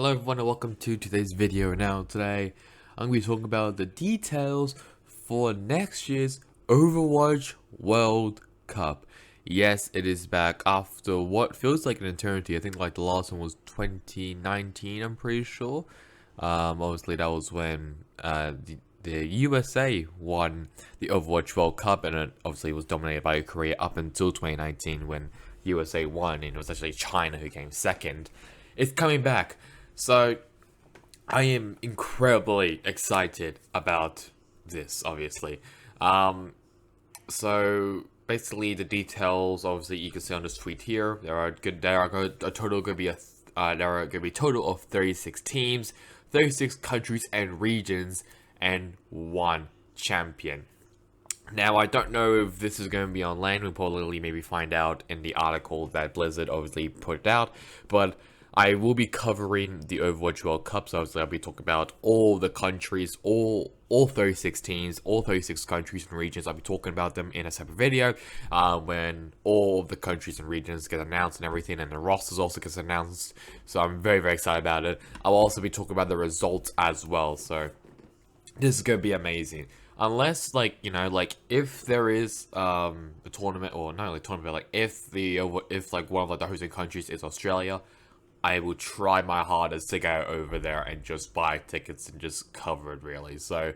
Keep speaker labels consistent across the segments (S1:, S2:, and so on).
S1: Hello everyone and welcome to today's video. Now today I'm going to be talking about the details for next year's Overwatch World Cup. Yes, it is back after what feels like an eternity. I think like the last one was 2019, I'm pretty sure. Obviously that was when the USA won the Overwatch World Cup, and it obviously was dominated by Korea up until 2019 when USA won, and it was actually China who came second. It's coming back. So, I am incredibly excited about this, obviously. So basically the details, obviously you can see on this tweet here. There are a total going to be a total of 36 teams, 36 countries and regions, and one champion. Now, I don't know if this is going to be on land. We'll probably maybe find out in the article that Blizzard obviously put out, but I will be covering the Overwatch World Cup, so obviously I'll be talking about all the countries, all 36 teams, all 36 countries and regions. I'll be talking about them in a separate video when all of the countries and regions get announced and everything, and the rosters also gets announced. So I'm very, very excited about it. I'll also be talking about the results as well, so this is going to be amazing. Unless, like, if there is a tournament, or not only a tournament, like if like one of like the hosting countries is Australia, I will try my hardest to go over there and just buy tickets and just cover it, really. So,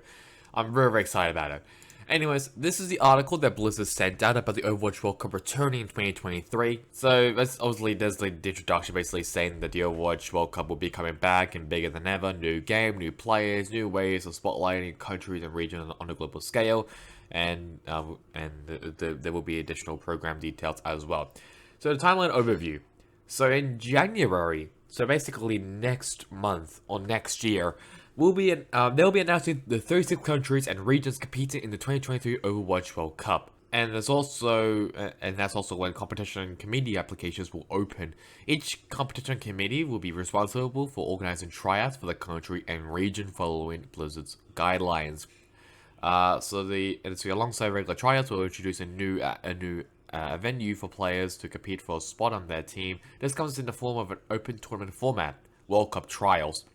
S1: I'm very, very excited about it. Anyways, this is the article that Blizzard sent out about the Overwatch World Cup returning in 2023. So, that's obviously, there's the introduction basically saying that the Overwatch World Cup will be coming back and bigger than ever. New game, new players, new ways of spotlighting countries and regions on a global scale. And there will be additional program details as well. So, the timeline overview. So in January, so basically next month or next year, they'll be announcing the 36 countries and regions competing in the 2023 Overwatch World Cup. And that's also when competition committee applications will open. Each competition committee will be responsible for organizing tryouts for the country and region following Blizzard's guidelines. So alongside regular tryouts, we'll introduce a new venue for players to compete for a spot on their team. This comes in the form of an open tournament format, World Cup Trials.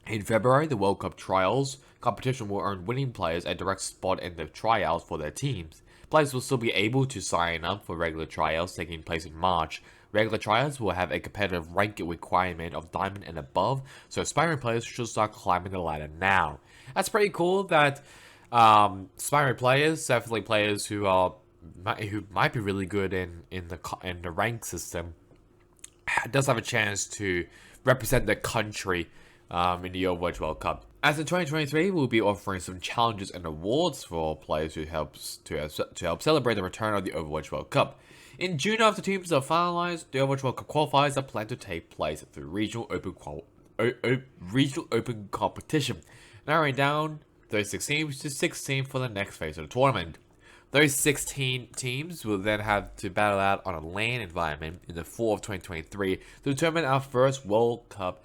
S1: In February, the World Cup Trials competition will earn winning players a direct spot in the tryouts for their teams. Players will still be able to sign up for regular tryouts taking place in March. Regular tryouts will have a competitive rank requirement of Diamond and above, so aspiring players should start climbing the ladder now. That's pretty cool that aspiring players, definitely players who might be really good in the rank system, does have a chance to represent the country in the Overwatch World Cup. As in 2023, we'll be offering some challenges and awards for players who help celebrate the return of the Overwatch World Cup. In June, after teams are finalized, the Overwatch World Cup qualifiers are planned to take place through regional open competition, narrowing down 36 teams to 16 for the next phase of the tournament. Those 16 teams will then have to battle out on a LAN environment in the fall of 2023 to determine our first World Cup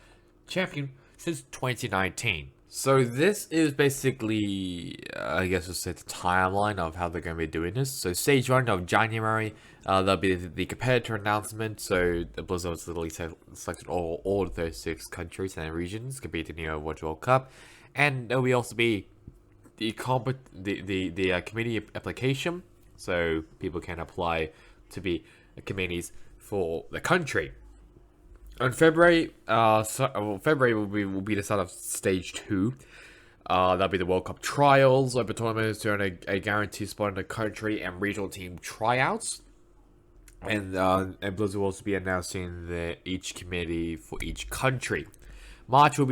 S1: champion since 2019. So this is basically, I guess we'll say, the timeline of how they're going to be doing this. So stage 1 of January, there'll be the competitor announcement. So the Blizzard has literally selected all 36 countries and regions competing in the Overwatch World Cup. And there will also be the committee application, so people can apply to be committees for the country. On February, February will be the start of stage 2. That'll be the World Cup trials. Open tournaments to earn a guaranteed spot in the country and regional team tryouts. And Blizzard will also be announcing each committee for each country. March will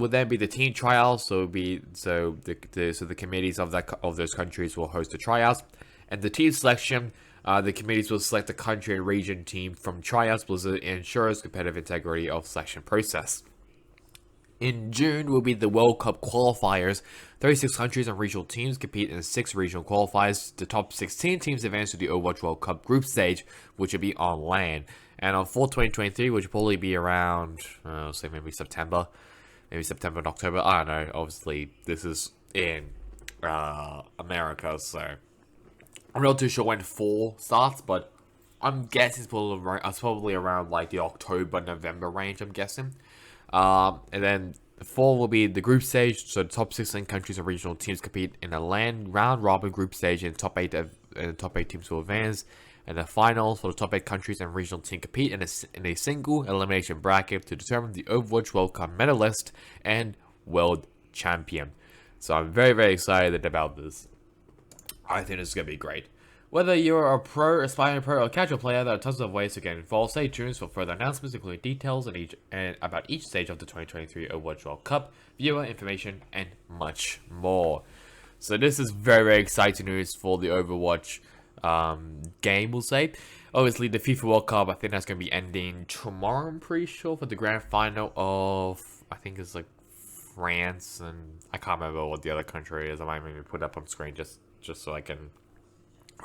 S1: then be the team trials. So the committees of those countries will host the tryouts, and the team selection. The committees will select the country and region team from tryouts. Blizzard ensures competitive integrity of selection process. In June will be the World Cup qualifiers. 36 countries and regional teams compete in 6 regional qualifiers. The top 16 teams advance to the Overwatch World Cup group stage, which will be on LAN. And on fall 2023, which will probably be around, say maybe September and October. I don't know. Obviously, this is in America, so I'm not too sure when fall starts, but I'm guessing it's probably around like the October, November range, I'm guessing. And then the 4 will be the group stage, so the top 16 countries and regional teams compete in a round robin group stage, and the top 8 teams will advance. And the finals for the top 8 countries and regional team compete in a single elimination bracket to determine the Overwatch World Cup medalist and world champion. So I'm very, very excited about this. I think this is going to be great. Whether you're a pro, aspiring pro, or casual player, there are tons of ways to get involved. Stay tuned for further announcements, including details and about each stage of the 2023 Overwatch World Cup, viewer information, and much more. So this is very, very exciting news for the Overwatch game, we'll say. Obviously, the FIFA World Cup, I think that's going to be ending tomorrow, I'm pretty sure, for the grand final of, I think it's like France, and I can't remember what the other country is. I might maybe put it up on screen just so I can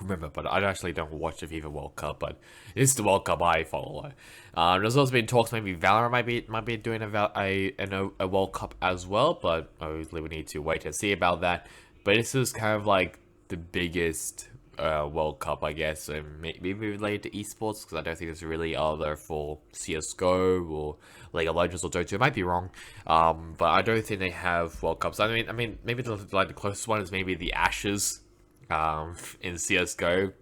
S1: remember, but I actually don't watch the FIFA World Cup, but it's the World Cup I follow. There's also been talks maybe Valorant might be doing a World Cup as well, but obviously we need to wait and see about that. But this is kind of like the biggest World Cup, I guess, and maybe related to esports, because I don't think there's really other for CS:GO or League of Legends or Dota. I might be wrong, but I don't think they have World Cups. I mean, maybe the closest one is maybe the Ashes. In CS:GO,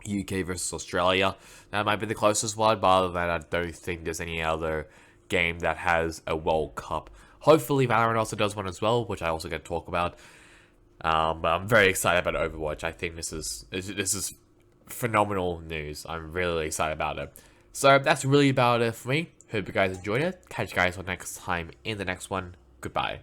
S1: UK versus Australia. That might be the closest one, but other than that, I don't think there's any other game that has a World Cup. Hopefully, Valorant also does one as well, which I also get to talk about. But I'm very excited about Overwatch. I think this is phenomenal news. I'm really excited about it. So that's really about it for me. Hope you guys enjoyed it. Catch you guys for next time in the next one. Goodbye.